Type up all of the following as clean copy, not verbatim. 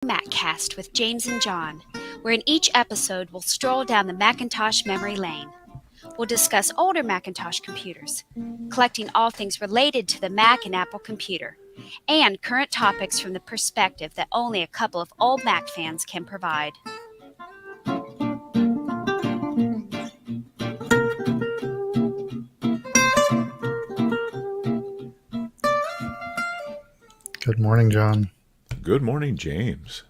RetroMacCast with James and John, where in each episode we'll stroll down the Macintosh memory lane. We'll discuss older Macintosh computers, collecting all things related to the Mac and Apple computer, and current topics from the perspective that only a couple of old Mac fans can provide. Good morning, John. Good morning, James.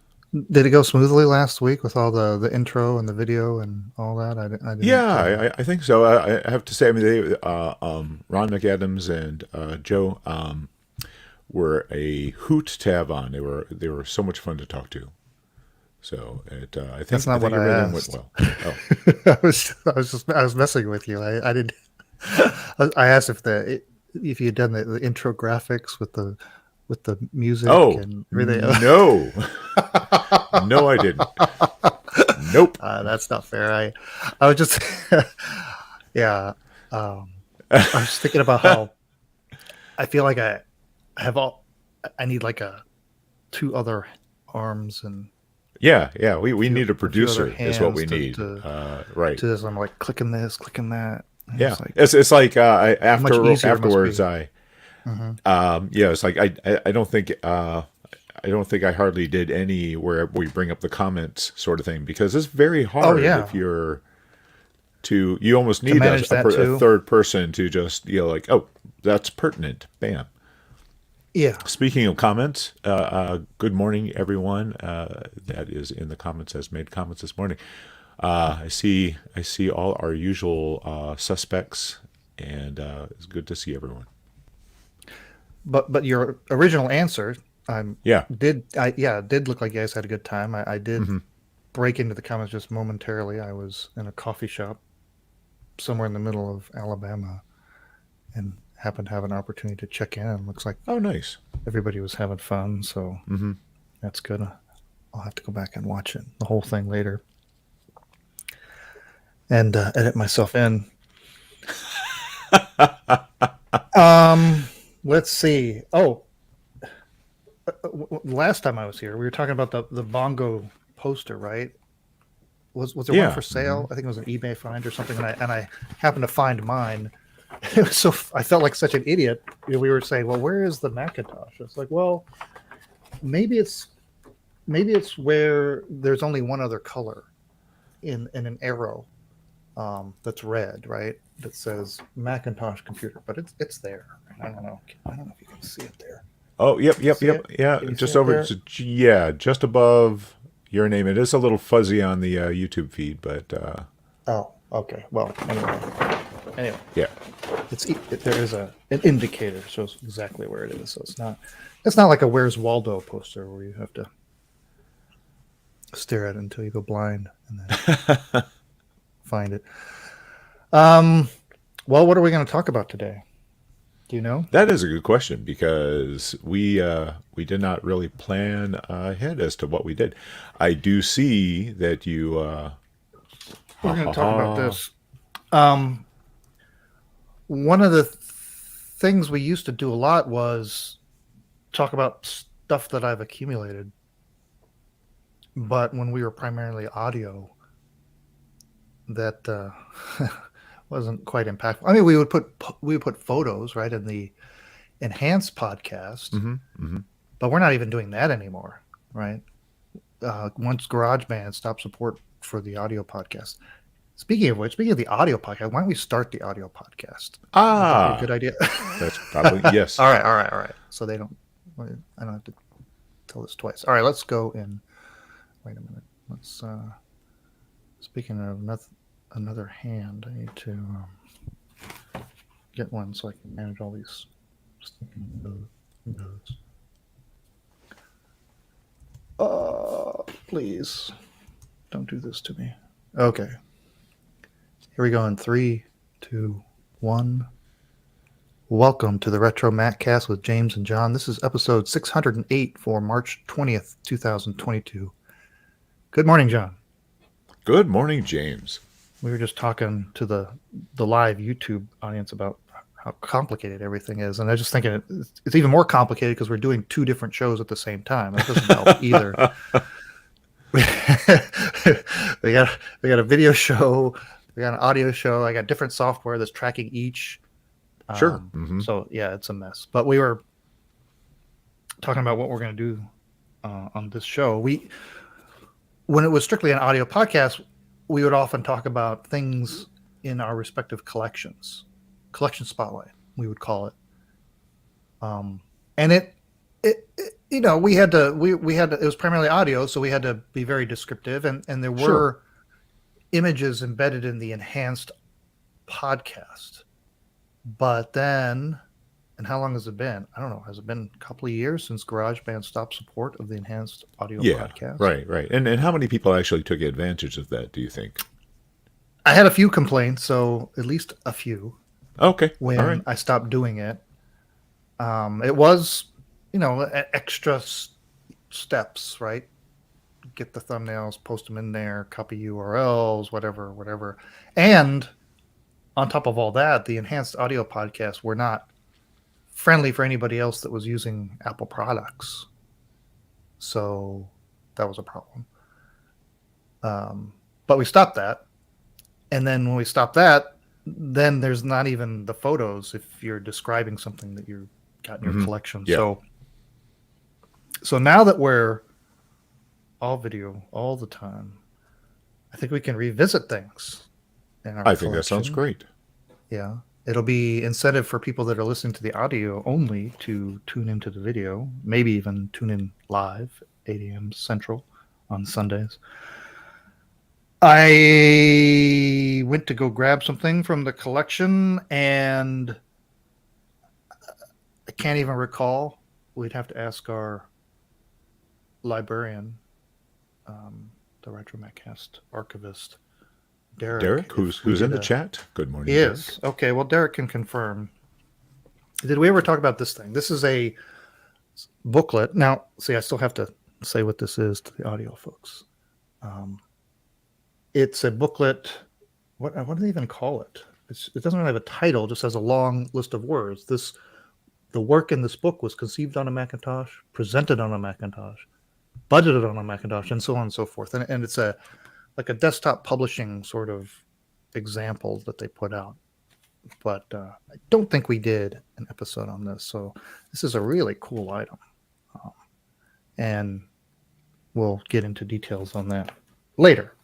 Did it go smoothly last week with all the intro and the video and all that? I didn't. Yeah, I think so. I have to say, I mean, Ron McAdams and Joe were a hoot to have on. They were so much fun to talk to. So I think That's not what I everything asked. went well. Oh. I was messing with you. I did. I asked if you had done the intro graphics with the music. Oh, and everything. No, no, I didn't. Nope. That's not fair. I was just, yeah. I was thinking about how I feel like I need like two other arms and Yeah. We need a producer. hands Is what we to- need. to- Right. to this. I'm like clicking this, clicking that. And Yeah. it's like, It's like much easier it must afterwards be. it's like I don't think I hardly did any where we bring up the comments sort of thing, because it's very hard if you're you almost need manage that a too. third person to just like, oh, that's pertinent, bam. Yeah. Speaking of comments, good morning everyone that is in the comments, has made comments this morning. I see all our usual suspects, and it's good to see everyone. But your original answer, did look like you guys had a good time. I did break into the comments just momentarily. I was in a coffee shop somewhere in the middle of Alabama and happened to have an opportunity to check in. And looks like Oh, nice. everybody was having fun, so that's good. I'll have to go back and watch it, the whole thing later, and edit myself in. Let's see. Oh, last time I was here, we were talking about the bongo poster, right? Was there Yeah. one for sale? I think it was an eBay find or something, and I happened to find mine. It was so I felt like such an idiot. We were saying, well, where is the Macintosh? It's like, well, maybe it's where there's only one other color in an arrow that's red, right? That says Macintosh computer, but it's there. I don't know if you can see it there. Oh, yep. See it? Yeah, Can you just see it over. there? Just above your name. It is a little fuzzy on the YouTube feed, but Oh, okay. Well, anyway, yeah. There is an indicator, so it's exactly where it is. So it's not like a Where's Waldo poster where you have to stare at it until you go blind and then find it. Well, what are we going to talk about today? Do you know? That is a good question, because we did not really plan ahead as to what we did. I do see that you. We're going to talk about this. One of the things we used to do a lot was talk about stuff that I've accumulated. But when we were primarily audio, that wasn't quite impactful. I mean, we would put photos right in the enhanced podcast, but we're not even doing that anymore, right? Once GarageBand stopped support for the audio podcast. Speaking of the audio podcast, why don't we start the audio podcast? That'd be a good idea. That's probably yes. All right. So I don't have to tell this twice. All right, let's go in. Wait a minute. Let's. Speaking of another hand, I need to get one so I can manage all these stinking nodes. Please don't do this to me. Okay. Here we go in 3, 2, 1. Welcome to the RetroMacCast with James and John. This is episode 608 for March 20th, 2022. Good morning, John. Good morning, James. We were just talking to the live YouTube audience about how complicated everything is. And I was just thinking it's even more complicated because we're doing 2 different shows at the same time. That doesn't help either. we got a video show, we got an audio show. I got different software that's tracking each. Sure. So yeah, it's a mess. But we were talking about what we're going to do on this show. When it was strictly an audio podcast, we would often talk about things in our respective collections. Collection spotlight, we would call it. And it we had to it was primarily audio, so we had to be very descriptive, and there were images embedded in the enhanced podcast. But then, and how long has it been? I don't know. Has it been a couple of years since GarageBand stopped support of the enhanced audio podcast? Right. And how many people actually took advantage of that, do you think? I had a few complaints, so at least a few. Okay. When I stopped doing it. It was, extra steps, right? Get the thumbnails, post them in there, copy URLs, whatever. And on top of all that, the enhanced audio podcasts were not friendly for anybody else that was using Apple products. So that was a problem. But we stopped that. And then when we stopped that, then there's not even the photos if you're describing something that you've got in your collection. Yeah. So now that we're all video all the time, I think we can revisit things in our I think that sounds great. Yeah. It'll be incentive for people that are listening to the audio only to tune into the video, maybe even tune in live, 8 a.m. Central on Sundays. I went to go grab something from the collection, and I can't even recall. We'd have to ask our librarian, the RetroMacCast archivist, Derek, who's in the chat. Good morning. He is. Okay, well, Derek can confirm. Did we ever talk about this thing? This is a booklet. Now, see, I still have to say what this is to the audio folks. It's a booklet. What do they even call it? It doesn't really have a title. It just has a long list of words. The work in this book was conceived on a Macintosh, presented on a Macintosh, budgeted on a Macintosh, and so on and so forth. And it's like a desktop publishing sort of example that they put out. But I don't think we did an episode on this. So this is a really cool item. And we'll get into details on that later.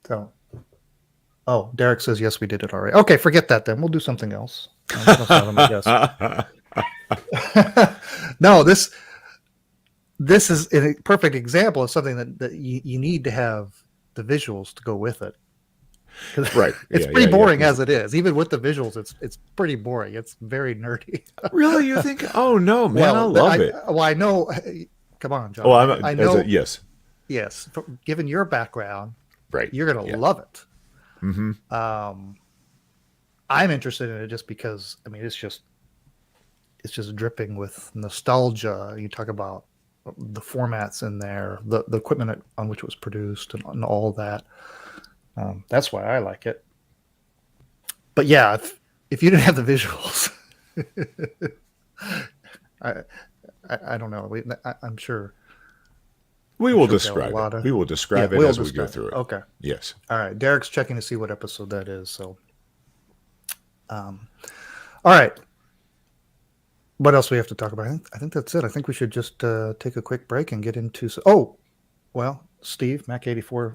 So, Derek says, yes, we did it already. Okay, forget that then. We'll do something else. No, this is a perfect example of something that you need to have the visuals to go with it. Right. It's pretty boring as it is. Even with the visuals, it's pretty boring. It's very nerdy. Really? You think? Oh, no, man, I love it. Well, I know. Come on, John. Oh, I know. Yes. Yes. Given your background, right, you're going to love it. Mm-hmm. I'm interested in it just because, I mean, it's just dripping with nostalgia. You talk about the formats in there, the equipment on which it was produced, and all that. That's why I like it. But yeah, if you didn't have the visuals, I don't know. I'm sure. We will describe it. We will describe it as we go through it. Okay. Yes. All right. Derek's checking to see what episode that is. So, all right. What else we have to talk about? I think that's it. I think we should just take a quick break and get into. Well, Steve, Mac84.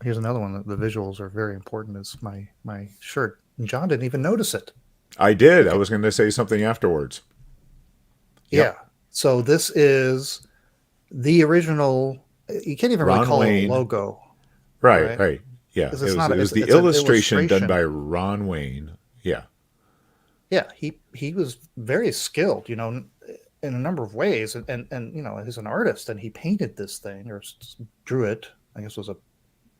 Here's another one. The visuals are very important. It's my shirt. And John didn't even notice it. I did. I was going to say something afterwards. Yep. Yeah. So this is the original. You can't even recall the logo. Right. Yeah. It was the illustration done by Ron Wayne. Yeah. Yeah. He was very skilled, in a number of ways. And he's an artist, and he painted this thing or drew it. I guess it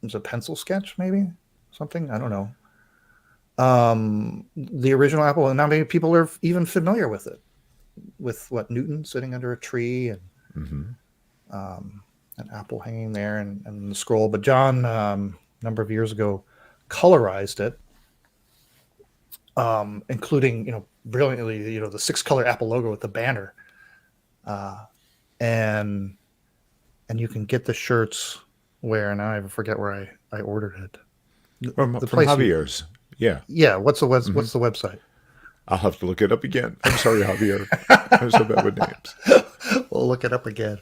was a pencil sketch, maybe something. I don't know. The original Apple, and not many people are even familiar with it. With what, Newton sitting under a tree and an apple hanging there and the scroll. But John, a number of years ago, colorized it. including brilliantly the 6-color Apple logo with the banner, and you can get the shirts where, and I forget where I ordered it. From place Javier's. Yeah. Yeah, what's the website? I'll have to look it up again. I'm sorry, Javier. I'm so bad with names. We'll look it up again.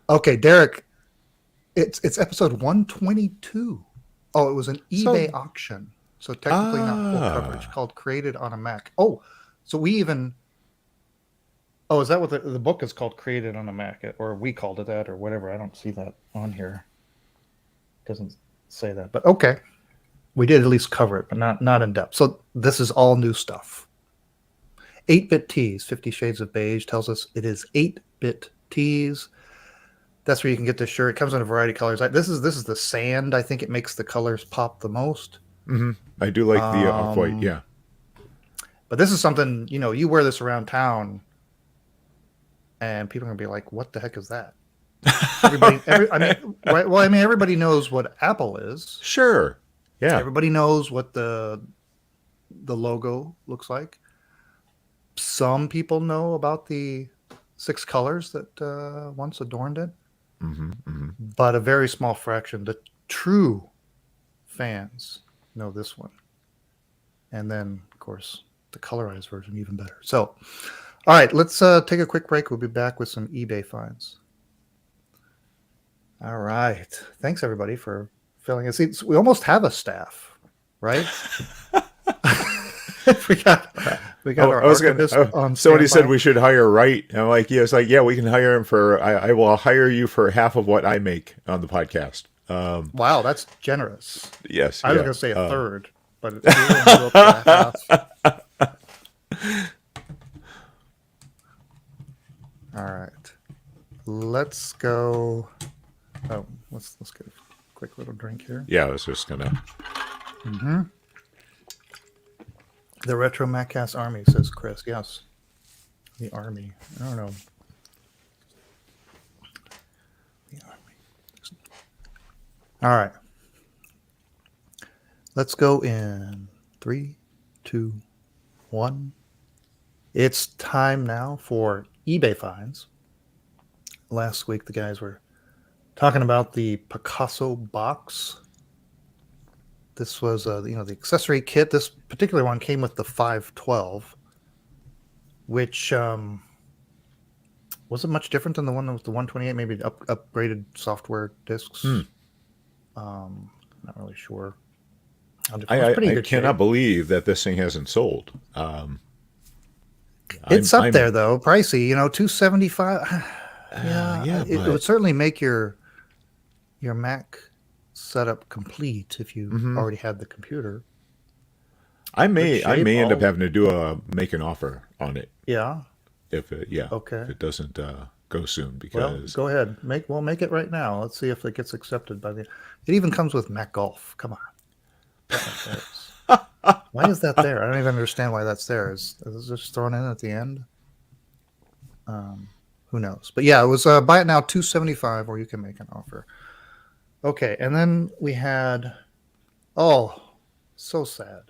Okay, Derek. It's episode 122. Oh, it was an eBay auction, so technically not full coverage. Called "Created on a Mac." Oh, so we even. Oh, is that what the book is called? "Created on a Mac," or we called it that, or whatever. I don't see that on here. It doesn't say that, but okay. We did at least cover it, but not in depth. So this is all new stuff. 8-bit tees, 50 Shades of Beige tells us it is 8-bit tees. That's where you can get this shirt. It comes in a variety of colors. This is the sand. I think it makes the colors pop the most. Mm-hmm. I do like the off-white, yeah. But this is something, you wear this around town, and people are going to be like, what the heck is that? Everybody knows what Apple is. Sure. Yeah. Everybody knows what the logo looks like. Some people know about the 6 colors that once adorned it. Mm-hmm, mm-hmm. But a very small fraction, the true fans, know this one. And then, of course, the colorized version, even better. So, all right, let's take a quick break. We'll be back with some eBay finds. All right. Thanks, everybody, for filling us. We almost have a staff, right? we got our archivist on somebody standby. said we should hire Wright. And I'm like, yeah, it's like, yeah, we can hire him for, I will hire you for half of what I make on the podcast. Wow, that's generous. Yes. I was going to say a third, but it's half. All right. Let's go. Oh, let's get a quick little drink here. Yeah, I was just going to. Mm-hmm. The RetroMacCast Army, says Chris. Yes. The Army. I don't know. The Army. All right. Let's go in 3, 2, 1. It's time now for eBay finds. Last week, the guys were talking about the Picasso box. This was, the accessory kit. This particular one came with the 512, which wasn't much different than the one that was the 128. Maybe upgraded software discs. Not really sure. I cannot believe that this thing hasn't sold. It's up there though, pricey. $275. It would certainly make your Mac setup complete if you already had the computer. I may end up having to make an offer on it. Yeah. If it doesn't go soon, because go ahead. Make it right now. Let's see if it gets accepted by the. It even comes with Mac Golf. Come on. Why is that there? I don't even understand why that's there. Is it just thrown in at the end? Who knows? But yeah, it was buy it now $275, or you can make an offer. Okay, and then we had, so sad.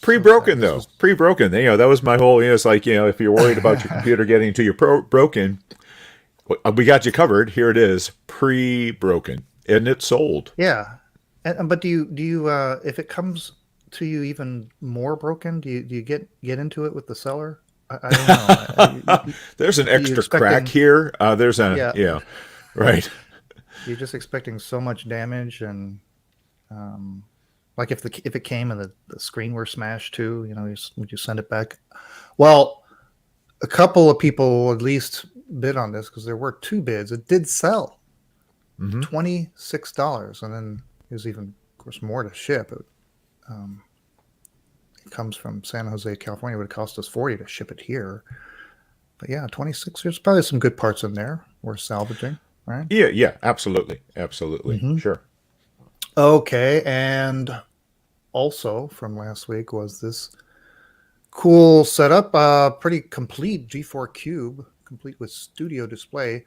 Pre-broken though. Pre-broken. That was my whole. It's like, if you're worried about your computer getting to your broken, we got you covered. Here it is, pre-broken, and it's sold. Yeah, but do you if it comes to you even more broken, do you get into it with the seller? I don't know. There's an extra crack here. There's right. You're just expecting so much damage, and like if it came and the screen were smashed too, would you send it back? Well, a couple of people at least bid on this because there were 2 bids. It did sell, $26, and then there's even, of course, more to ship. It comes from San Jose, California. It would cost us $40 to ship it here, but yeah, 26. There's probably some good parts in there worth salvaging. Right? Yeah, absolutely. Sure. Okay, and also from last week was this cool setup, pretty complete G4 Cube, complete with studio display.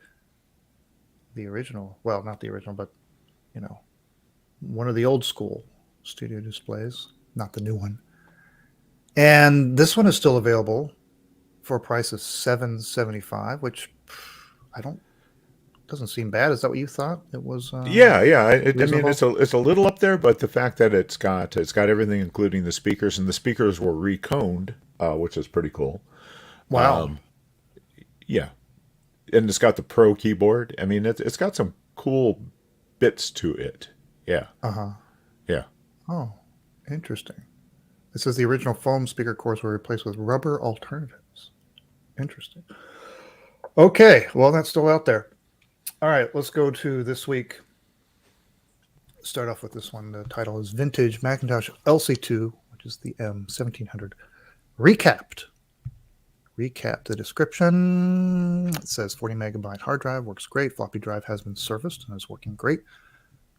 The original, well, not the original, but one of the old school studio displays, not the new one. And this one is still available for a price of $775, which I don't doesn't seem bad. Is that what you thought? It was Yeah, yeah. I mean, reasonable. it's a little up there, but the fact that it's got everything, including the speakers, and the speakers were reconed, which is pretty cool. Wow. Yeah, and it's got the Pro keyboard. I mean, it's got some cool bits to it. Yeah, Uh-huh. yeah. Oh, interesting. It says the original foam speaker cores were replaced with rubber alternatives. Interesting. Okay, well, that's still out there. All right, let's go to this week. Start off with this one. The title is Vintage Macintosh LC2, which is the M1700 Recapped. Recap the description. It says 40 megabyte hard drive, works great. Floppy drive has been serviced and is working great,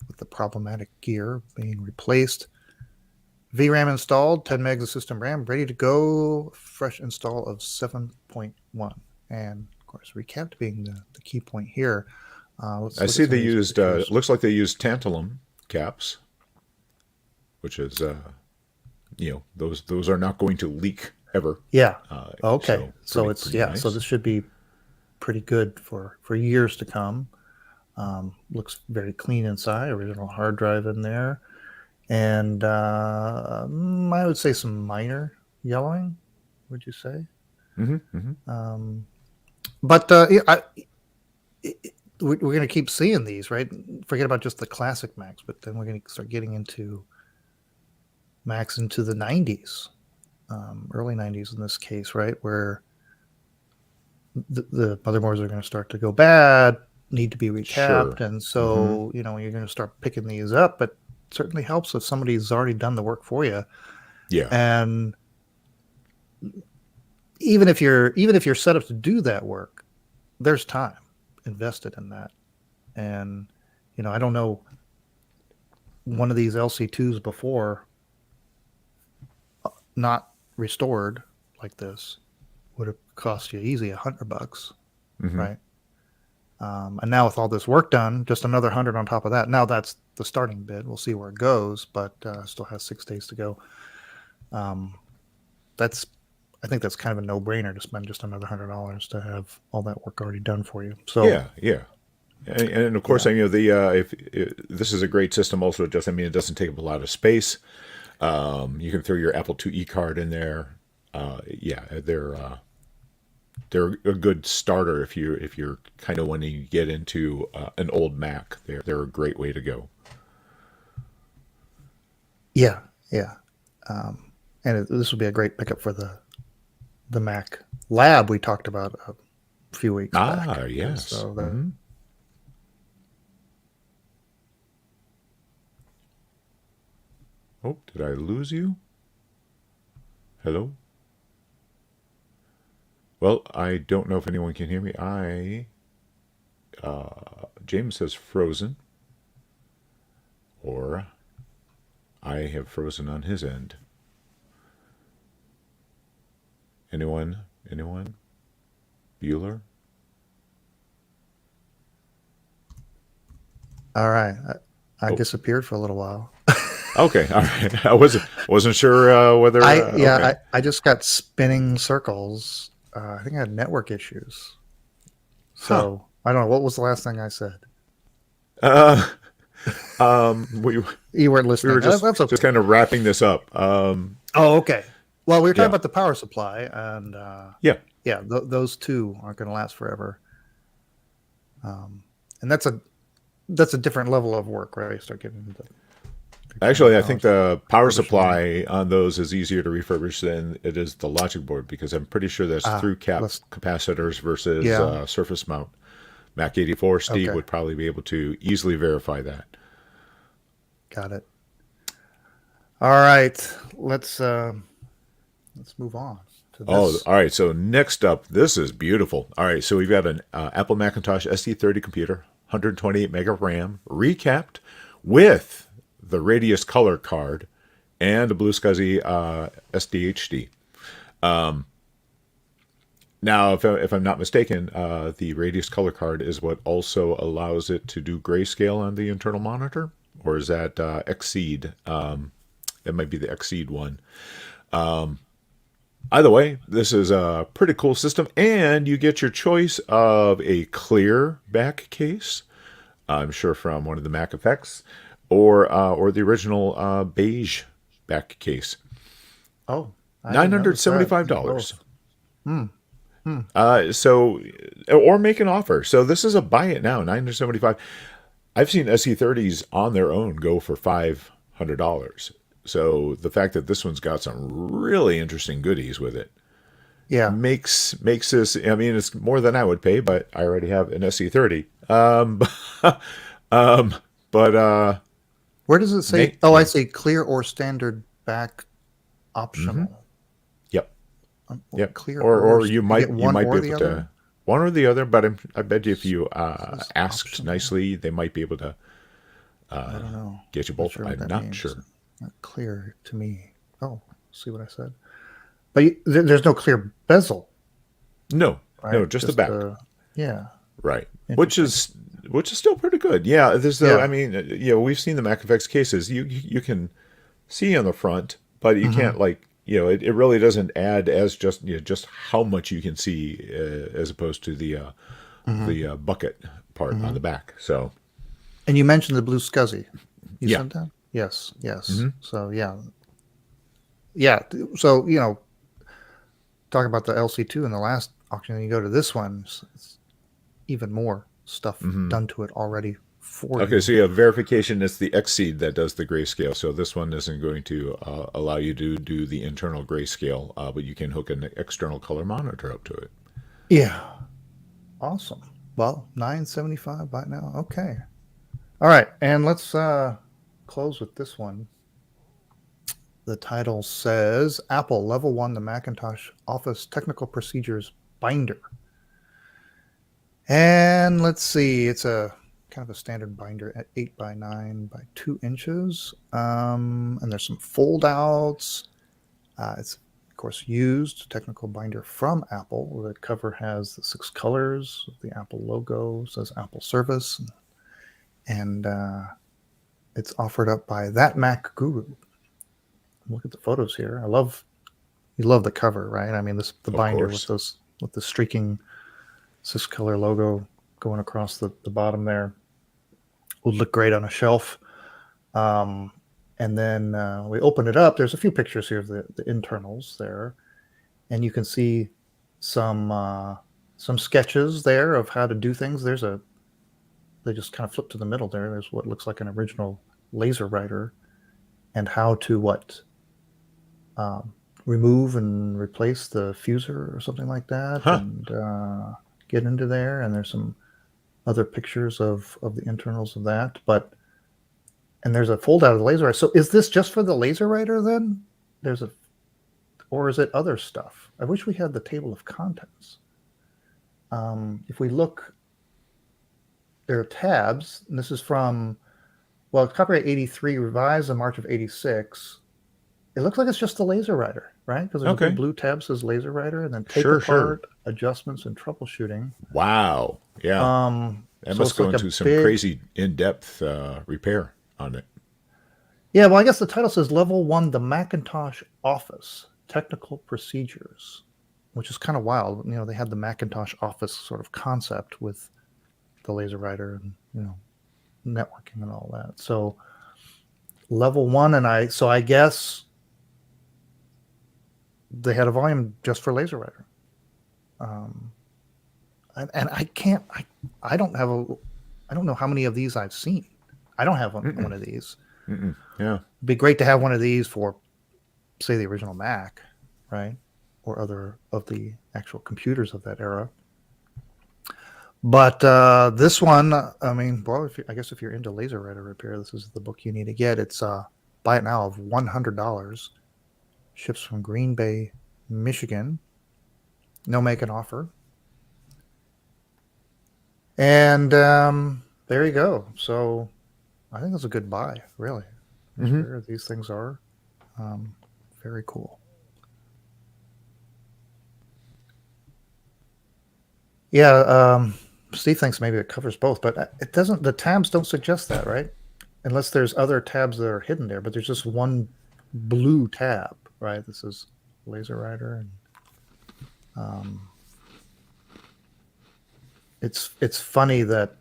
with the problematic gear being replaced. VRAM installed, 10 megs of system RAM, ready to go. Fresh install of 7.1. And of course, recapped being the key point here. I see they used. It looks like they used tantalum caps, which is, those are not going to leak ever. Yeah. Okay. So it's pretty yeah. nice. So this should be pretty good for years to come. Looks very clean inside. Original hard drive in there, and I would say some minor yellowing. Would you say? But we're going to keep seeing these, right? Forget about just the classic Macs, but then we're going to start getting into Macs into the 90s, early 90s in this case, right? Where the motherboards are going to start to go bad, need to be recapped. Sure. And so, you're going to start picking these up, but it certainly helps if somebody's already done the work for you. Yeah. And even if you're set up to do that work, there's time invested in that. And I don't know, one of these LC2s before, not restored like this, would have cost you easy $100, right? And now with all this work done, just another 100 on top of that. Now that's the starting bid. We'll see where it goes, but still has 6 days to go. I think that's kind of a no-brainer to spend just another $100 to have all that work already done for you. So yeah. And of course, if this is a great system, also, it doesn't take up a lot of space. You can throw your Apple IIe card in there. They're a good starter if you're kind of wanting to get into an old Mac. They're a great way to go. Yeah. And this will be a great pickup for the Mac Lab we talked about a few weeks back. Yes. So Oh, did I lose you? Hello? Well, I don't know if anyone can hear me. James says frozen. Or I have frozen on his end. Anyone? Bueller? all right. I disappeared for a little while. Okay, all right. I wasn't sure whether. Okay. I just got spinning circles. I think I had network issues. So I don't know, what was the last thing I said? You weren't listening. We were just, That's okay. just kind of wrapping this up. Oh, okay. Well, we were talking Yeah. about the power supply, and Yeah. those two aren't going to last forever. And that's a different level of work, right? You start getting into Actually, I think the power supply on those is easier to refurbish than it is the logic board, because I'm pretty sure that's through capacitors versus surface mount. Mac 84 Steve would probably be able to easily verify that. Got it. All right, let's move on to this. All right. So next up, this is beautiful. All right, so we've got an Apple Macintosh ST30 computer, 128 meg of RAM, recapped with the Radius color card and a Blue SCSI SDHD. Now, if I'm not mistaken, the Radius color card is what also allows it to do grayscale on the internal monitor, or is that Exceed? It might be the Exceed one. Either way, this is a pretty cool system, and you get your choice of a clear back case. I'm sure from one of the Mac Effects, or the original beige back case. Oh, I Nine didn't hundred notice that. seventy-five dollars. Both. So, or make an offer. So this is a buy it now, 975. I've seen SE30s on their own go for $500. So the fact that this one's got some really interesting goodies with it Yeah. makes this. I mean, it's more than I would pay, but I already have an SE30. But Where does it say? Make- Oh, I see. Clear or standard back optional. yep. Yep. Clear Or you might get one be or able the to other? one or the other, but I bet you if you Says asked optional. nicely, they might be able to I don't know. get you Not both. sure what I'm that not means. sure. Not clear to me. Oh, see what I said. But there's no clear bezel, No, right? no, just the back. Yeah. Right, which is still pretty good. Yeah, there's Yeah. I mean, we've seen the Mac Effects cases. You can see on the front, but you can't it really doesn't add as just how much you can see as opposed to the bucket part on the back. So And you mentioned the blue SCSI. You Yeah. said that? Yes. So yeah. So talk about the LC2 in the last auction, and you go to this one, it's even more stuff done to it already for okay, you. so you have verification. It's the Exceed that does the grayscale. So this one isn't going to allow you to do the internal grayscale, but you can hook an external color monitor up to it. Yeah. Awesome. Well, $975 by now. Okay. All right, and let's close with this one. The title says Apple Level 1 the Macintosh Office Technical Procedures Binder. And let's see, it's a kind of a standard binder at 8 by 9 by 2 inches. And there's some fold outs. It's, of course, used technical binder from Apple. The cover has the 6 colors, the Apple logo, says Apple Service. And it's offered up by That Mac Guru. Look at the photos here. You love the cover, right? I mean, the binder course. with the streaking 6-color logo going across the bottom there would look great on a shelf. And then we open it up. There's a few pictures here of the internals there, and you can see some sketches there of how to do things. They just kind of flip to the middle there. There's what looks like an original laser writer, and how to remove and replace the fuser or something like that, and get into there. And there's some other pictures of the internals of that. And there's a fold out of the laser writer. So is this just for the laser writer then? Or is it other stuff? I wish we had the table of contents. If we look, there are tabs, and this is from, copyright 83, revised in March of 86. It looks like it's just the laser writer, right? Because there's a Okay. big blue tab says laser writer, and then take Sure, apart, adjustments, and troubleshooting. Wow. Yeah. That So must it's go like a into some big- crazy in-depth repair on it. Yeah, well, I guess the title says Level 1, the Macintosh Office, Technical Procedures, which is kind of wild. They had the Macintosh Office sort of concept with the laser writer and, networking and all that. So Level 1, and I guess they had a volume just for laser writer. And I don't know how many of these I've seen. I don't have one of these. Yeah. It'd be great to have one of these for, say, the original Mac, right? Or other of the actual computers of that era. But this one, I mean, I guess if you're into laser writer repair, this is the book you need to get. It's buy it now of $100. Ships from Green Bay, Michigan. No make an offer. And there you go. So I think that's a good buy, really. Sure, these things are very cool. Yeah, Steve thinks maybe it covers both, but it doesn't. The tabs don't suggest that, right? unless there's other tabs that are hidden there, but there's just one blue tab, right? This is Laser Rider, and it's funny that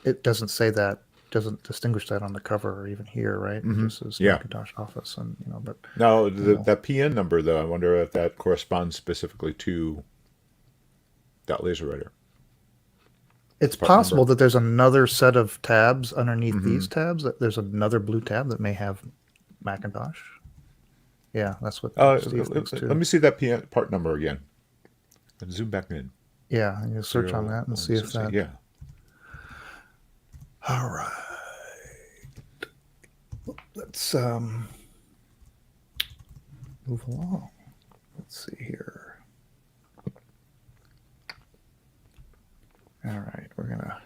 it doesn't say that, doesn't distinguish that on the cover or even here, right? It just says Macintosh Office, and but now that PN number though, I wonder if that corresponds specifically to that Laser Writer. It's possible that there's another set of tabs underneath these tabs. That there's another blue tab that may have Macintosh. Yeah, that's what Steve thinks too. Let me see that PN part number again. And zoom back in. Yeah, you search on that and see if that. Yeah. All right. Let's move along. Let's see here. All right, we're gonna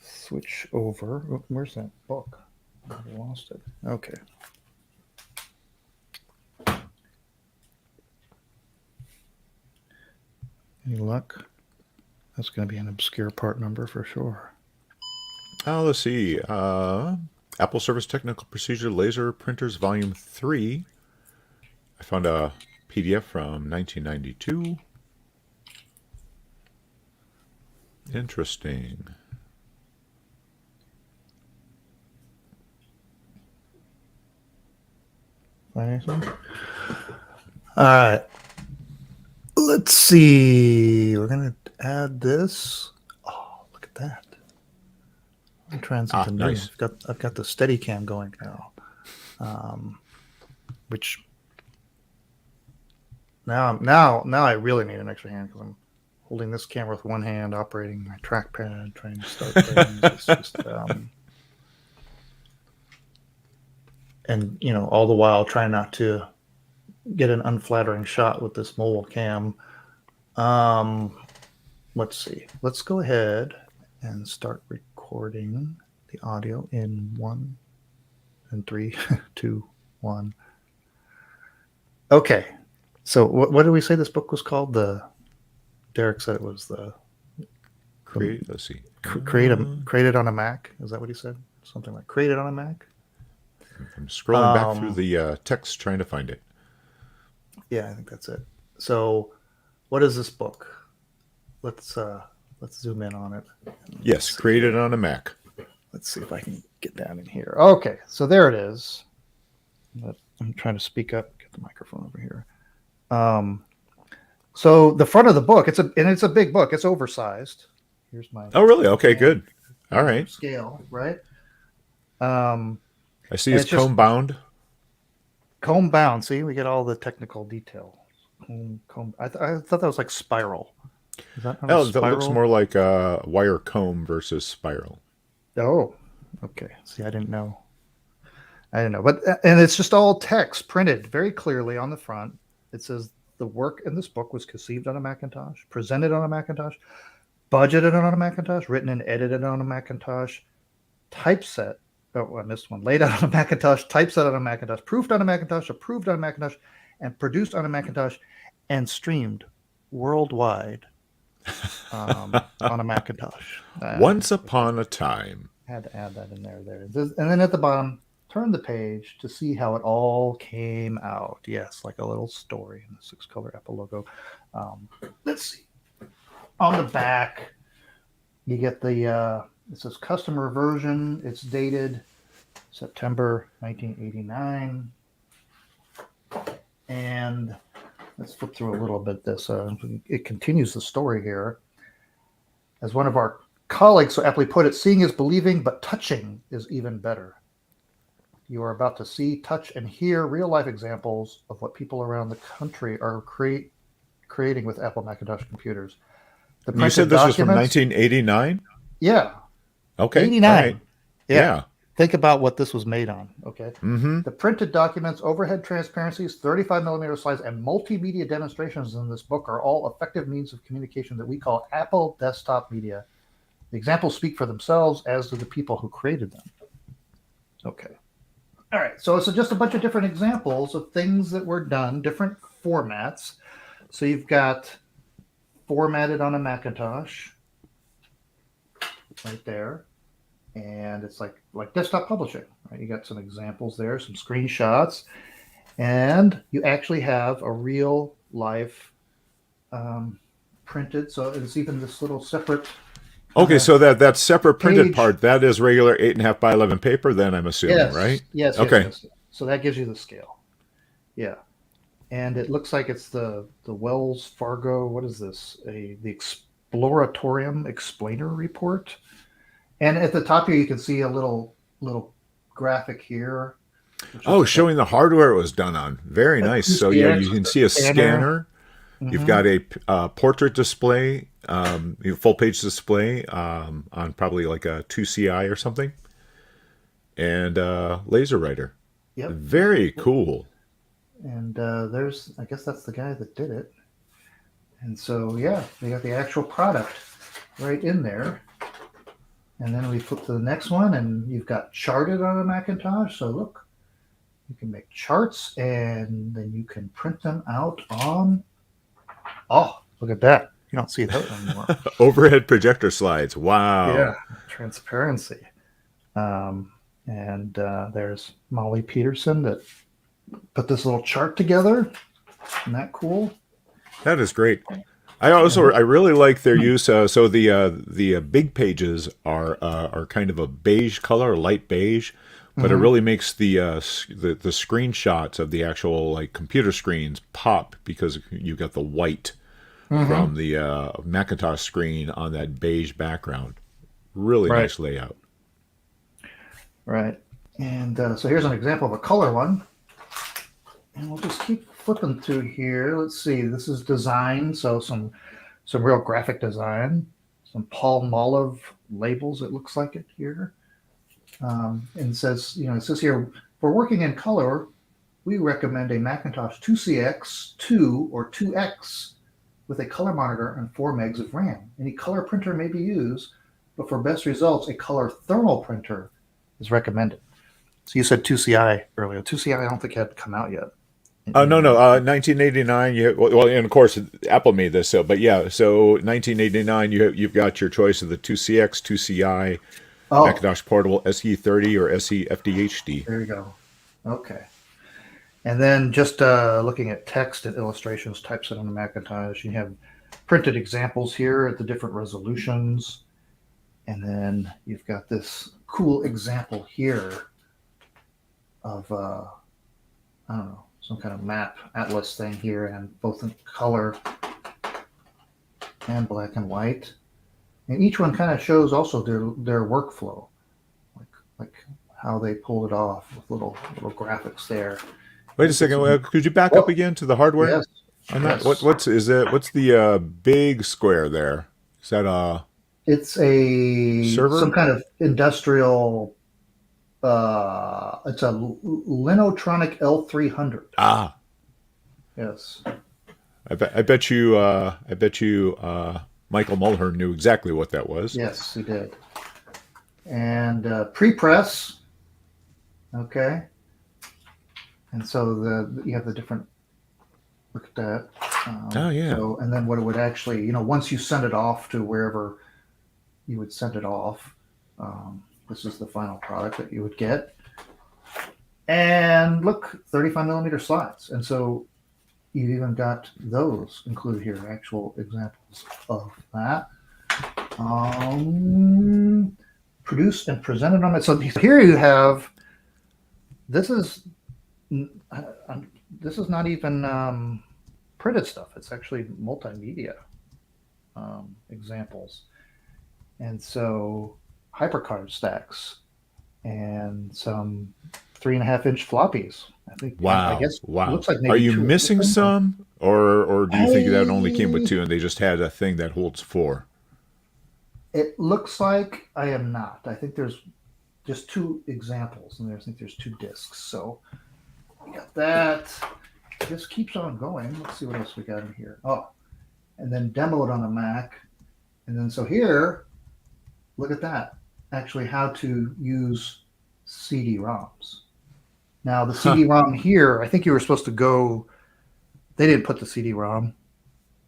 switch over. Oh, where's that book? I lost it. Okay. Any luck? That's going to be an obscure part number for sure. Oh, let's see. Apple Service Technical Procedure Laser Printers Volume 3. I found a PDF from 1992. Interesting. Anything? All right. Let's see. We're going to add this. Oh, look at that. I'm trying something new. Nice. I've got the Steadicam going now, which now I really need an extra hand because I'm holding this camera with one hand, operating my trackpad, trying to start things. It's just, and all the while trying not to get an unflattering shot with this mobile cam. Let's see. Let's go ahead and start recording the audio in 1 and 3, 2, 1. Okay. So what did we say this book was called? Derek said it was the Let's see. Created on a Mac. Is that what he said? Something like created on a Mac? I'm scrolling back through the text trying to find it. Yeah, I think that's it. So what is this book? Let's zoom in on it. Yes, created on a Mac. Let's see if I can get down in here. Okay, so there it is. I'm trying to speak up. Get the microphone over here. So the front of the book, it's a big book. It's oversized. Here's my. Oh, really? Okay, good. All right. Scale, right? I see it's comb bound. Comb bound. See, we get all the technical detail. Comb. I thought that was like spiral. Is that not a spiral? That looks more like a wire comb versus spiral. Oh, okay. See, I didn't know. But and it's just all text printed very clearly on the front. It says the work in this book was conceived on a Macintosh, presented on a Macintosh, budgeted on a Macintosh, written and edited on a Macintosh, typeset. Oh, I missed one. Laid out on a Macintosh, typeset on a Macintosh, proofed on a Macintosh, approved on a Macintosh, and produced on a Macintosh, and streamed worldwide on a Macintosh. Once upon a time. Had to add that in there. And then at the bottom, turn the page to see how it all came out. Yes, like a little story in the 6-color Apple logo. Let's see. On the back, you get the, it says customer version. It's dated September 1989. And let's flip through a little bit. It continues the story here. As one of our colleagues so aptly put it, seeing is believing, but touching is even better. You are about to see, touch, and hear real-life examples of what people around the country are creating with Apple Macintosh computers. You said this was from 1989? Yeah. Okay. 89. Right. Yeah. Think about what this was made on. Okay. Mm-hmm. The printed documents, overhead transparencies, 35 millimeter slides, and multimedia demonstrations in this book are all effective means of communication that we call Apple desktop media. The examples speak for themselves, as do the people who created them. Okay. All right. So it's just a bunch of different examples of things that were done, different formats. So you've got formatted on a Macintosh right there. and it's like desktop publishing. Right? You got some examples there, some screenshots, and you actually have a real life printed. So it's even this little separate kind Okay, of so that separate printed page. part, that is regular 8.5 by 11 paper, then I'm assuming, right? Yes, yes, yes, Okay. yes. So that gives you the scale. Yeah, and it looks like it's the Wells Fargo. What is this? The Exploratorium Explainer Report. And at the top here, you can see a little graphic here, which Oh, looks like showing the hardware it was done on. Very a nice. So yeah, 2CX you with can the see a scanner. scanner. You've Hmm. got a portrait display, full page display on probably like a 2CI or something, and laser writer. Yep. Very cool. And there's, I guess that's the guy that did it. And so, yeah, they got the actual product right in there. And then we flip to the next one, and you've got charted on a Macintosh. So look, you can make charts, and then you can print them out on. Oh, look at that! You don't see that anymore. Overhead projector slides. Yeah, Wow. transparency. And there's Molly Peterson that put this little chart together. Isn't that cool? That is great. And I really like their use. So the big pages are kind of a beige color, light beige, but it mhm, really makes the screenshots of the actual like computer screens pop because you got the white mhm, from the Macintosh screen on that beige background. Really right, nice layout. right. And so here's an example of a color one. And we'll just keep flipping through here. Let's see. This is design, so some real graphic design, some Palmolive labels. It looks like it here, and it says here for working in color, we recommend a Macintosh 2CX, 2 or 2X with a color monitor and 4 megs of RAM. Any color printer may be used, but for best results, a color thermal printer is recommended. So you said 2CI earlier. 2CI, I don't think had come out yet. Oh no no, In 1989. Well, and of course Apple made this. So, but yeah, so 1989. You've got your choice of the 2CX, 2CI, oh, Macintosh Portable SE30 or SE FDHD. there you go. Okay. And then just looking at text and illustrations typeset on the Macintosh, you have printed examples here at the different resolutions. And then you've got this cool example here of, I don't know, some kind of map atlas thing here, and both in color and black and white. And each one kind of shows also their workflow, like like how they pull it off with little graphics there. Wait a Look at second. some. Could you back up Oh, again to the hardware yes, on that? yes. What's is that? What's the big square there? Is that a It's a some server? kind of industrial. It's a Linotronic L300. Ah, Yes, I bet you, Michael Mulhern knew exactly what that was. yes, he did. And pre-press. Okay, and so you have the different. Look at that. Oh yeah. So and then what it would actually, once you send it off to wherever you would send it off, this is the final product that you would get. And look, 35 millimeter slots. And so you've even got those included here, actual examples of that. Produced and presented on it. So here you have, this is this is not even printed stuff. It's actually multimedia examples. And so hypercard stacks and some 3.5-inch floppies. I think, I Wow. guess it Wow. looks like Are maybe you two or missing something. some, or do you think that only came with I, two and they just had a thing that holds four? it looks like I am not. I think there's just two examples, and I think there's two discs. So we got that. This keeps on going. Let's see what else we got in here. Oh, and then demo it on a Mac. And then so here, look at that. Actually, how to use CD-ROMs. Now the Huh. CD-ROM here, I think you were supposed to go. They didn't put the CD-ROM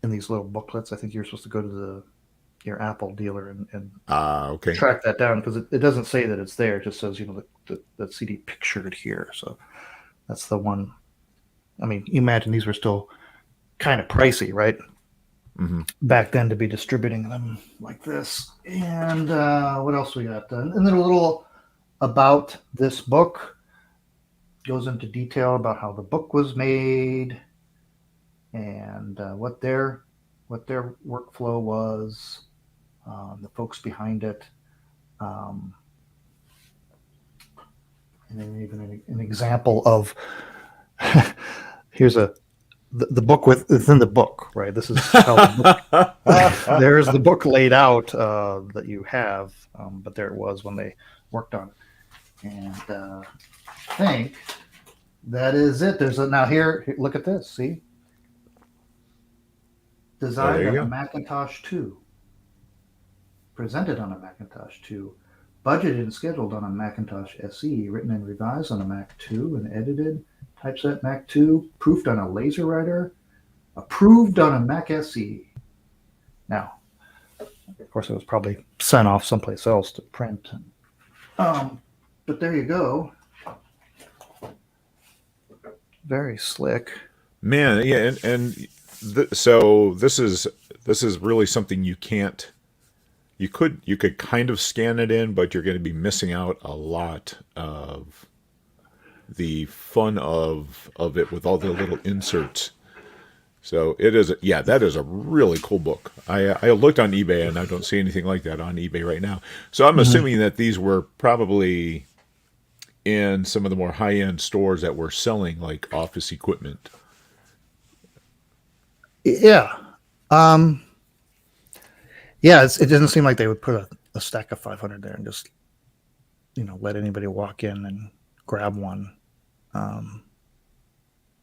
in these little booklets. I think you were supposed to go to your Apple dealer and Okay. track that down, because it doesn't say that it's there. It just says, the CD pictured here. So that's the one. I mean, you imagine these were still kind of pricey, right? Mm-hmm. Back then, to be distributing them like this. And what else we got done? And then a little about this book. Goes into detail about how the book was made and what their workflow was, the folks behind it, and then even an example of here's the book within the book, right? This is how the book, there's the book laid out that you have, but there it was when they worked on it, and I think that is it. There's now here. Look at this. See, designed on a Macintosh 2, presented on a Macintosh 2, budgeted and scheduled on a Macintosh SE, written and revised on a Mac 2, and edited, typeset Mac 2, proofed on a laser writer, approved on a Mac SE. Now, of course, it was probably sent off someplace else to print. But there you go. Very slick, man. Yeah, so this is really something you can't. You could kind of scan it in, but you're going to be missing out a lot of the fun of it with all the little inserts. So it is, that is a really cool book. I looked on eBay and I don't see anything like that on eBay right now. So I'm assuming that these were probably in some of the more high-end stores that were selling like office equipment. Yeah. It doesn't seem like they would put a stack of 500 there and just, let anybody walk in and grab one. It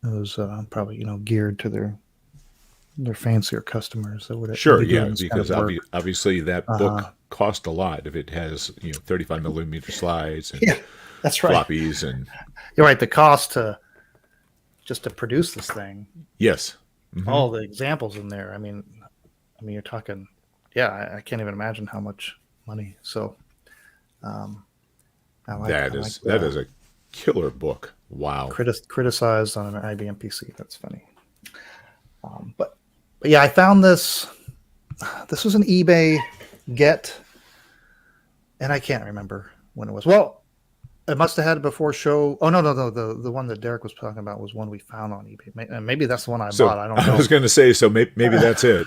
was probably, geared to their fancier customers that would Sure, be doing yeah, this because kind of work. obviously that book cost a lot if it has 35 millimeter slides and that's right. floppies and You're right. The cost just to produce this thing. Yes. Mm-hmm. All the examples in there. I mean, you're talking. Yeah, I can't even imagine how much money. So, that is a killer book. Wow. Criticized on an IBM PC. That's funny. But yeah, I found this. This was an eBay get, and I can't remember when it was. Well, it must have had it before show. Oh no, the one that Derek was talking about was one we found on eBay. Maybe that's the one I bought. I don't know. I was going to say, so maybe that's it.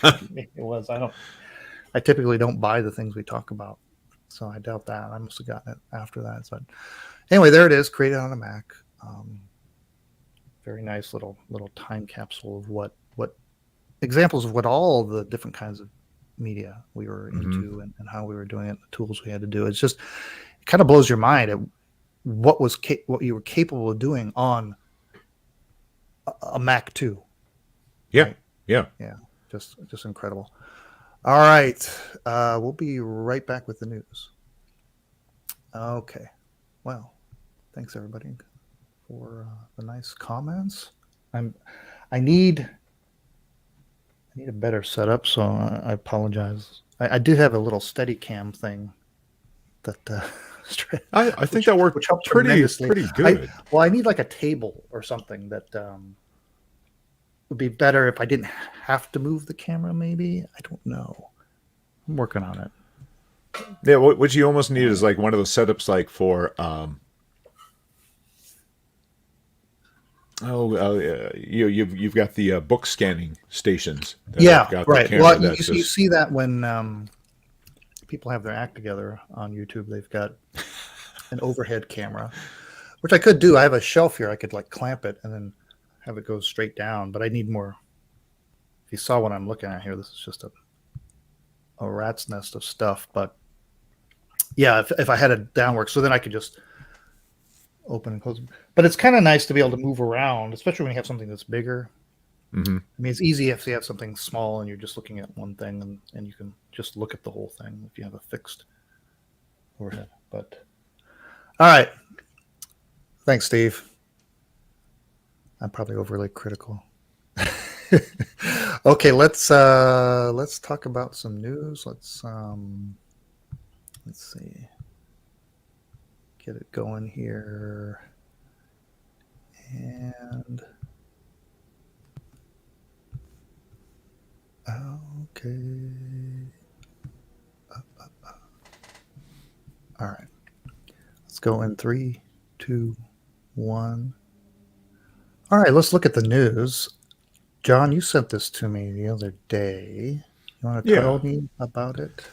It was. I typically don't buy the things we talk about, so I doubt that. I must have gotten it after that. But anyway, there it is, created on a Mac. Very nice little time capsule of what examples of what all the different kinds of media we were into and how we were doing it, the tools we had to do. It's just, it kind of blows your mind at what you were capable of doing on a Mac 2. Yeah, right? yeah. Just incredible. All right, we'll be right back with the news. Okay, well, thanks everybody for the nice comments. I need a better setup, so I apologize. I did have a little Steadicam thing that I think that worked pretty good. I need like a table or something that would be better if I didn't have to move the camera. Maybe, I don't know. I'm working on it. Yeah, what you almost need is like one of those setups like for you've got the book scanning stations. Got right. Well, you see that when people have their act together on YouTube, they've got an overhead camera, which I could do. I have a shelf here. I could like clamp it and then have it go straight down. But I need more. If you saw what I'm looking at here, this is just a rat's nest of stuff. But yeah, if I had a downward, so then I could just open and close. But it's kind of nice to be able to move around, especially when you have something that's bigger. Mm-hmm. I mean, it's easy if you have something small and you're just looking at one thing, and you can just look at the whole thing if you have a fixed overhead. But all right, thanks, Steve. I'm probably overly critical. Okay, let's talk about some news. Let's see. Get it going here. And okay. All right. Let's go in 3, 2, 1. All right, let's look at the news. John, you sent this to me the other day. You want to Yeah. tell me about it?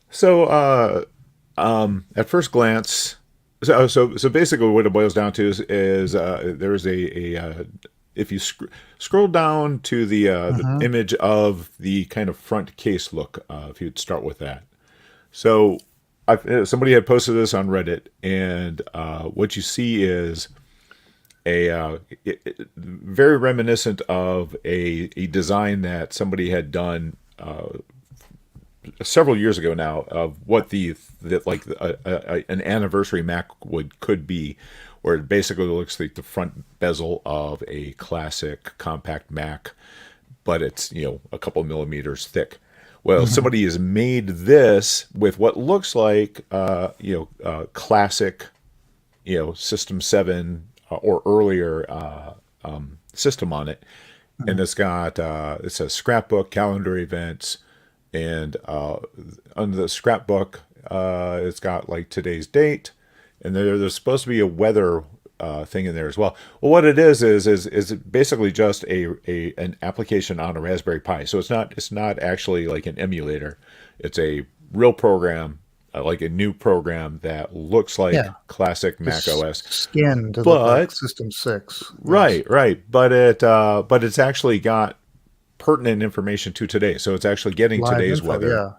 So, at first glance, so basically, what it boils down to is there is a if you scroll down to the Mm-hmm. image of the kind of front case look, if you'd start with that. So, somebody had posted this on Reddit, and what you see is very reminiscent of a design that somebody had done several years ago now of what an anniversary Mac could be, where it basically looks like the front bezel of a classic compact Mac, but it's a couple millimeters thick. Well, Mm-hmm. somebody has made this with what looks like classic System 7 or earlier system on it, and it's got it says scrapbook, calendar, events, and under the scrapbook, it's got like today's date, and there's supposed to be a weather thing in there as well. Well, what it is basically just an application on a Raspberry Pi. So it's not actually like an emulator. It's a real program, like a new program that looks like Yeah, classic Mac just OS. skin to look like But System 6. Yes. right, but it's actually got pertinent information to today. So it's actually getting Live today's info, weather, yeah.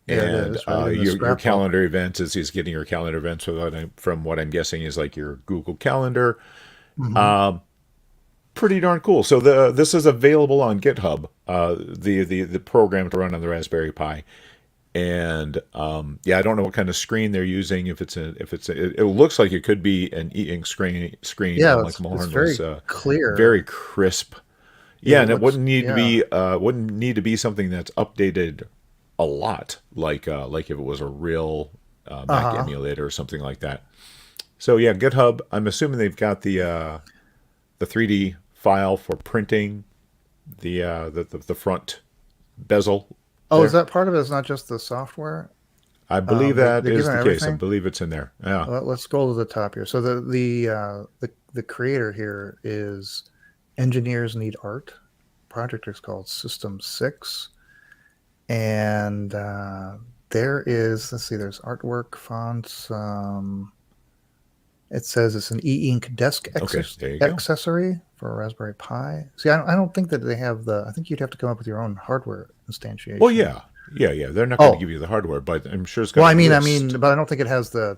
There it and is, right in the your scrapbook. calendar events is getting your calendar events from what I'm guessing is like your Google Calendar. Mm-hmm. Pretty darn cool. So this is available on GitHub, the program to run on the Raspberry Pi. And yeah, I don't know what kind of screen they're using. It looks like it could be an e-ink screen Yeah, like it's very Mulhern was very clear. crisp. Yeah, It and it looks, wouldn't need to yeah. be something that's updated a lot, like if it was a real Mac Uh-huh. emulator or something like that. So yeah, GitHub. I'm assuming they've got the 3D file for printing the front bezel Oh, is there. that part of it? It's not just the software? I believe that They're is giving the case. I everything? believe it's in there. Yeah. Let's scroll to the top here. So the creator here is Engineers Need Art. Project is called System 6. And there is, let's see, there's artwork, fonts. It says it's an e-ink desk Okay. There you go. accessory for a Raspberry Pi. See, I don't think that they have I think you'd have to come up with your own hardware Well, instantiation. yeah. They're not going to Oh, give you the hardware, but I'm sure it's got well, a I list. mean, but I don't think it has the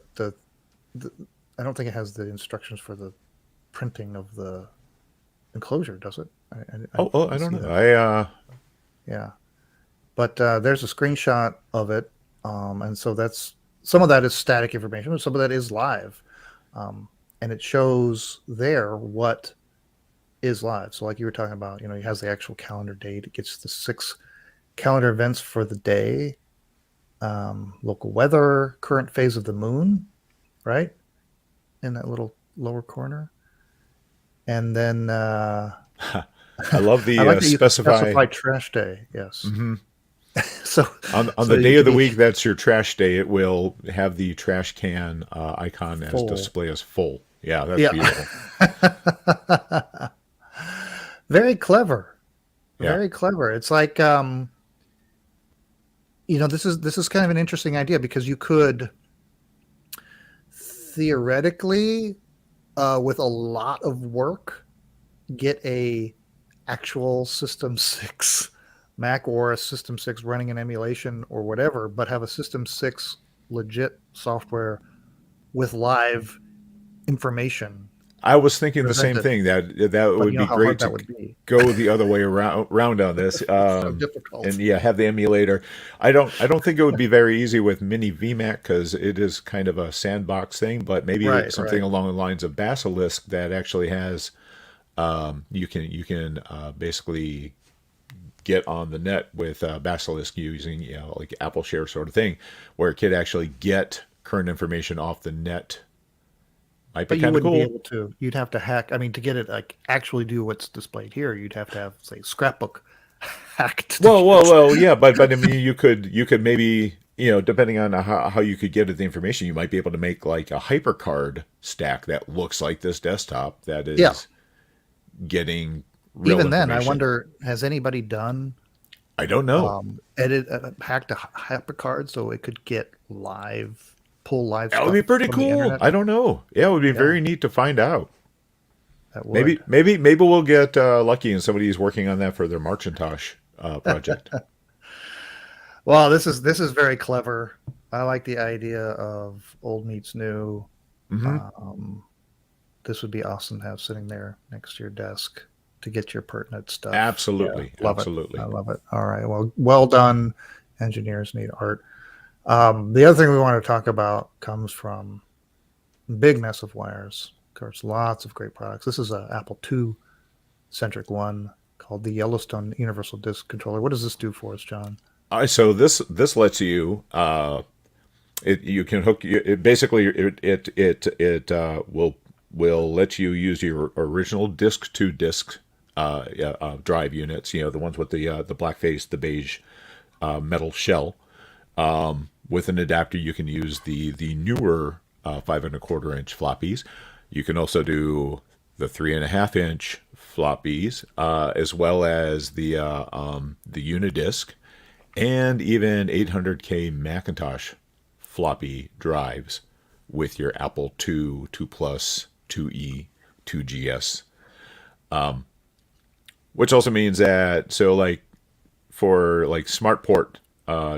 I don't think it has the instructions for the printing of the enclosure, does it? I I didn't don't see know. that. Yeah, but there's a screenshot of it, and so that's some of that is static information, and some of that is live, and it shows there what is live. So, like you were talking about, it has the actual calendar date. It gets the 6 calendar events for the day, local weather, current phase of the moon, right in that little lower corner, and then I love I the like that you can specify. specify trash day. Yes. So On so the day you of could the be week that's your trash day, it will have the trash can icon as full. display as full. Yeah, that's Yeah. beautiful. Very clever. Yeah. Very clever. It's like this is kind of an interesting idea because you could theoretically with a lot of work get a actual System 6 Mac or a System 6 running an emulation or whatever, but have a System 6 legit software with live information I was thinking the same presented. thing that But would you know be how hard great that to would be. go the other way around on this, So and difficult. yeah, have the emulator. I don't think it would be very easy with Mini VMAC because it is kind of a sandbox thing. But maybe Right, something right. along the lines of Basilisk that actually has you can basically get on the net with Basilisk using like Apple Share sort of thing, where it could actually get current information off the net. Might be But you kind of wouldn't be cool. able to. You'd have to hack. I mean, to get it like actually do what's displayed here, you'd have to have, say, Scrapbook hacked to get. Well, yeah, but I mean, you could maybe depending on how you could get at the information, you might be able to make like a hypercard stack that looks like this desktop that Yeah. is getting real Even then, I information. wonder, has anybody done I don't know. edit hacked a HyperCard so it could get pull live That would stuff be pretty from the cool. internet? I don't know. Yeah, it would be Yeah, very neat to find out. that would. Maybe we'll get lucky and somebody's working on that for their Marcintosh project. Well, this is very clever. I like the idea of old meets new. Hmm. Um, this would be awesome to have sitting there next to your desk to get your pertinent stuff. Yeah, Absolutely, love it. absolutely. I love it. All right. Well done. Engineers need art. The other thing we want to talk about comes from Big Mess of Wires. Of course, lots of great products. This is a Apple II centric one called the Yellowstone Universal Disk Controller. What does this do for us, John? So this lets you you can hook it basically will let you use your original disk to disk drive units. The ones with the black face, the beige metal shell. With an adapter, you can use the newer 5.25 inch floppies. You can also do the 3.5 inch floppies, as well as the Unidisc, and even 800K Macintosh floppy drives with your Apple II, 2 Plus, 2E, 2GS. Which also means that like for like SmartPort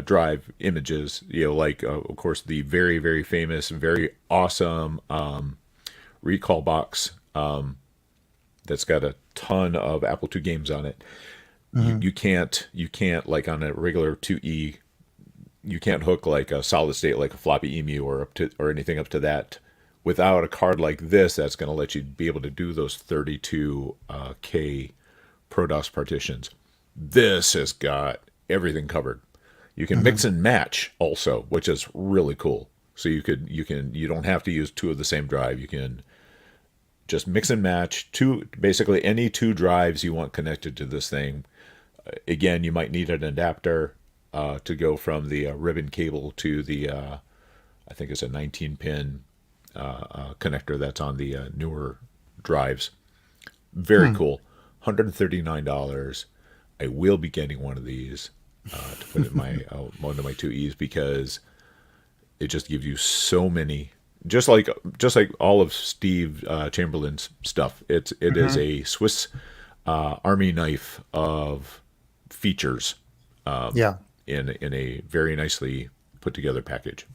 drive images, like of course the very very famous, very awesome recall box that's got a ton of Apple II games on it. Mm-hmm. You can't like on a regular 2E, you can't hook like a solid state like a floppy emu or anything up to that without a card like this that's going to let you be able to do those 32K ProDOS partitions. This has got everything covered. You can Mm-hmm. mix and match also, which is really cool. So you don't have to use two of the same drive. You can just mix and match basically any two drives you want connected to this thing. Again, you might need an adapter to go from the ribbon cable to the I think it's a 19-pin connector that's on the newer drives. Very Hmm. cool. $139. I will be getting one of these to put in my one of my 2Es because it just gives you so many. Just like all of Steve Chamberlain's stuff, it is Mm-hmm. a Swiss Army knife of features Yeah, in a very nicely put together package.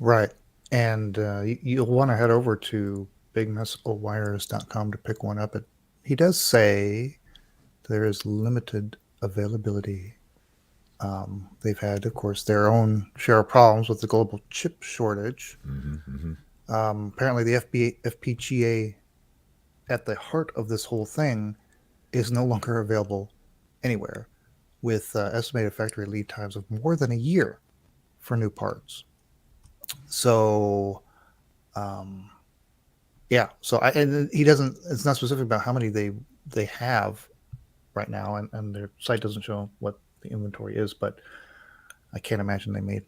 right. And you'll want to head over to bigmessofwires.com to pick one up. He does say there is limited availability. They've had, of course, their own share of problems with the global chip shortage. Hmm. Apparently, the FPGA at the heart of this whole thing is no longer available anywhere, with estimated factory lead times of more than a year for new parts. So, um, yeah. So and he doesn't. It's not specific about how many they have right now, and their site doesn't show what the inventory is. But I can't imagine they made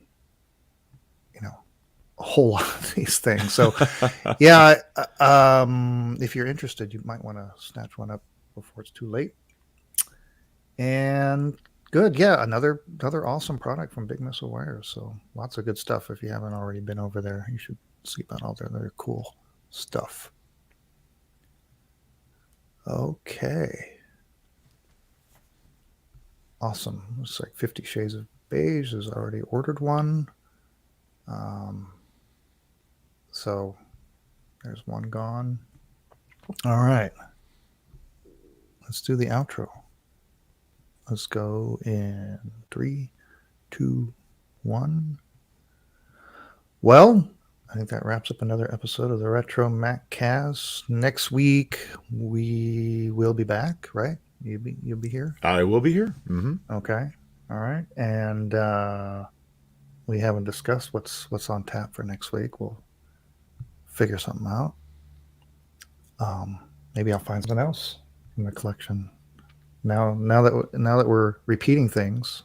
a whole lot of these things. So, yeah. If you're interested, you might want to snatch one up before it's too late. And good, yeah, another awesome product from Big Missile Wires. So lots of good stuff. If you haven't already been over there, you should sleep out all their cool stuff. Okay, awesome. Looks like 50 Shades of Beige has already ordered one. So there's one gone. All right, let's do the outro. Let's go in 3, 2, 1. Well, I think that wraps up another episode of the RetroMacCast. Next week, we will be back, right? You'll be here. I will be here. Mm-hmm. Okay. All right. And we haven't discussed what's on tap for next week. We'll figure something out. Maybe I'll find something else in the collection. Now that we're repeating things,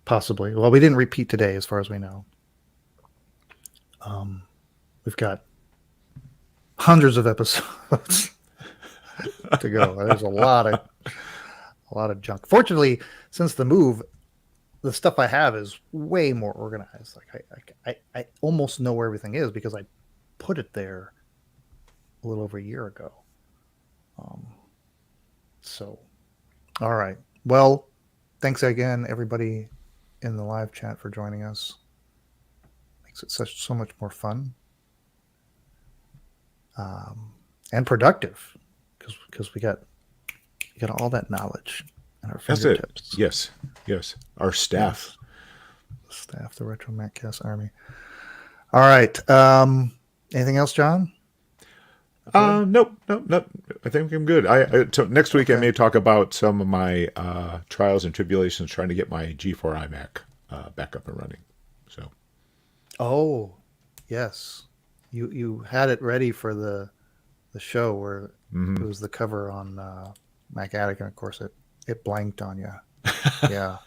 possibly. Well, we didn't repeat today, as far as we know. We've got hundreds of episodes to go. There's a lot of junk. Fortunately, since the move, the stuff I have is way more organized. Like I almost know where everything is because I put it there a little over a year ago. So, all right. Well, thanks again, everybody in the live chat, for joining us. Makes it so much more fun and productive because we got all that knowledge at our That's fingertips. it. Yes. Our staff. Yes. The RetroMacCast Army. All right. Anything else, John? Nope. I think I'm good. So next week I may talk about some of my trials and tribulations trying to get my G4 iMac back up and running. So. Oh, yes. You had it ready for the show where it was the cover on Mac Addict, and of course it blanked on you. Yeah.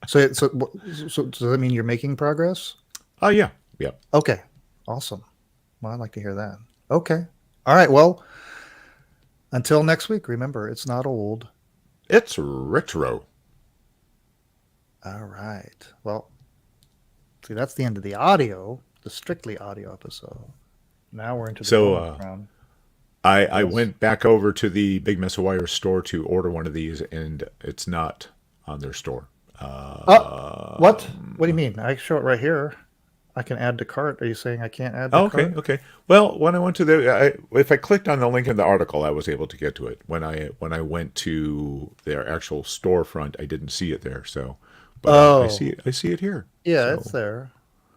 So does that mean you're making progress? Oh yeah. Okay. Awesome. Well, I'd like to hear that. Okay. All right. Well, until next week, remember, it's not old. It's retro. All right. Well, see, that's the end of the audio, the strictly audio episode. Now we're into the bonus round. I went back over to the Big Mess of Wire store to order one of these, and it's not on their store. What? What do you mean? I show it right here. I can add to cart. Are you saying I can't add to cart? Okay. Well, when I went to if I clicked on the link in the article, I was able to get to it. When I went to their actual storefront, I didn't see it there. So, but I see it here. Yeah, so. It's there.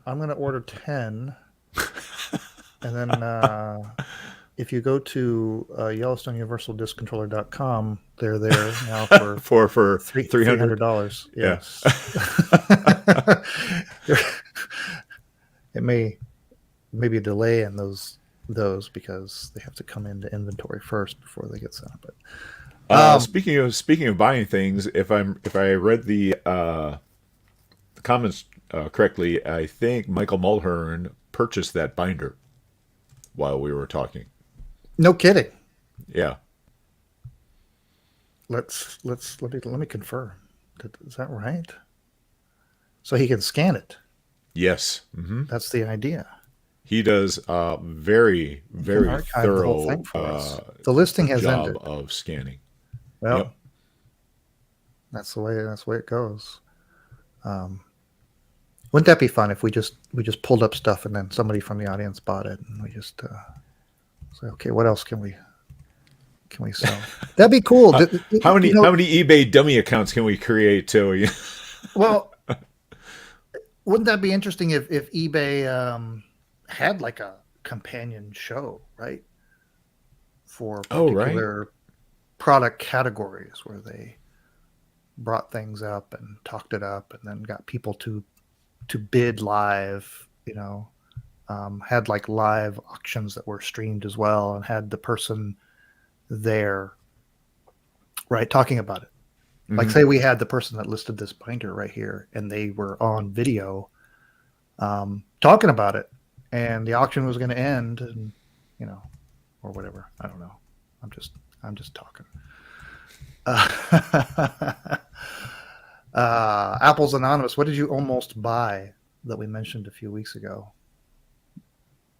I'm going to order 10. And then if you go to YellowstoneUniversalDisccontroller.com, they're there now for $300. Yes. It may be a delay in those because they have to come into inventory first before they get sent. But speaking of buying things, if I read the comments correctly, I think Michael Mulhern purchased that binder while we were talking. No kidding. Yeah. Let me confirm. Is that right? So he can scan it. Yes. Mm-hmm. That's the idea. He does very, very thorough the listing has job ended of scanning. Well, yep. That's the way it goes. Wouldn't that be fun if we just pulled up stuff and then somebody from the audience bought it and we just say, okay, what else can we sell? That'd be cool. How many eBay dummy accounts can we create too? Well, wouldn't that be interesting if eBay had like a companion show, right? For particular product categories where they brought things up and talked it up and then got people to bid live, had like live auctions that were streamed as well and had the person there, right, talking about it. Mm-hmm. Like say we had the person that listed this binder right here and they were on video talking about it and the auction was going to end and, or whatever. I don't know. I'm just talking. Apple's Anonymous. What did you almost buy that we mentioned a few weeks ago?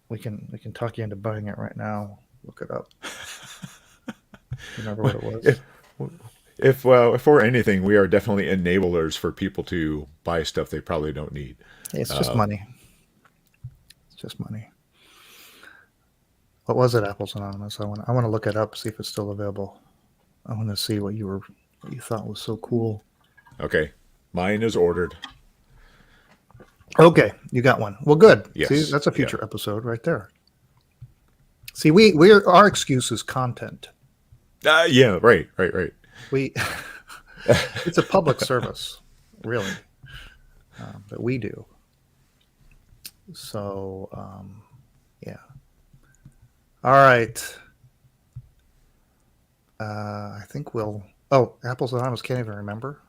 We can talk you into buying it right now. Look it up. Remember what it was? If we're anything, we are definitely enablers for people to buy stuff they probably don't need. It's just money. It's just money. What was it, Apple's Anonymous? I want to look it up, see if it's still available. I want to see what you thought was so cool. Okay, mine is ordered. Okay, you got one. Well, good. Yes. See, that's a future episode right there. See, our excuse is content. Yeah, right. We it's a public service, really, that we do. So, yeah. All right. I think we'll. Oh, Apples Anonymous can't even remember.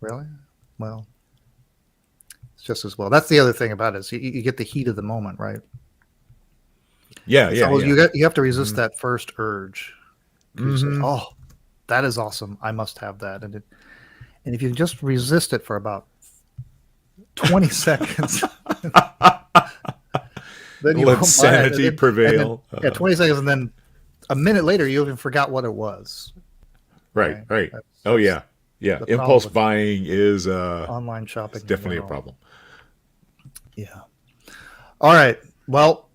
Really? Well, it's just as well. That's the other thing about it. Is you get the heat of the moment, right? Yeah, It's yeah, always, yeah. you have to resist that first urge. You say, Mhm. "Oh, that is awesome! I must have that." And if you just resist it for about 20 seconds, then you Let won't buy it. sanity prevail. Yeah, 20 seconds, and then a minute later, you even forgot what it was. Right, right. That's Oh yeah, yeah. the problem Impulse with buying is online shopping. it's in definitely a general. problem. Yeah. All right. Well,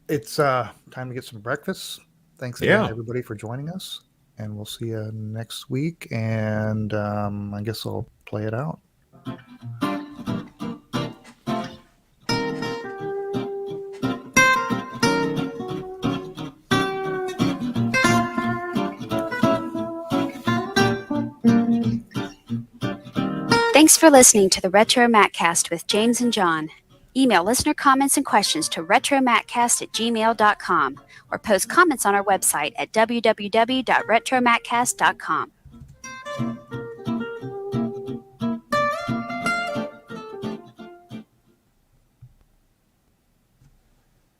it's time to get some breakfast. Thanks again, Yeah. everybody, for joining us, and we'll see you next week. And I guess I'll play it out. Thanks for listening to the RetroMacCast with James and John. Email listener comments and questions to retromaccast@gmail.com or post comments on our website at www.retromaccast.com.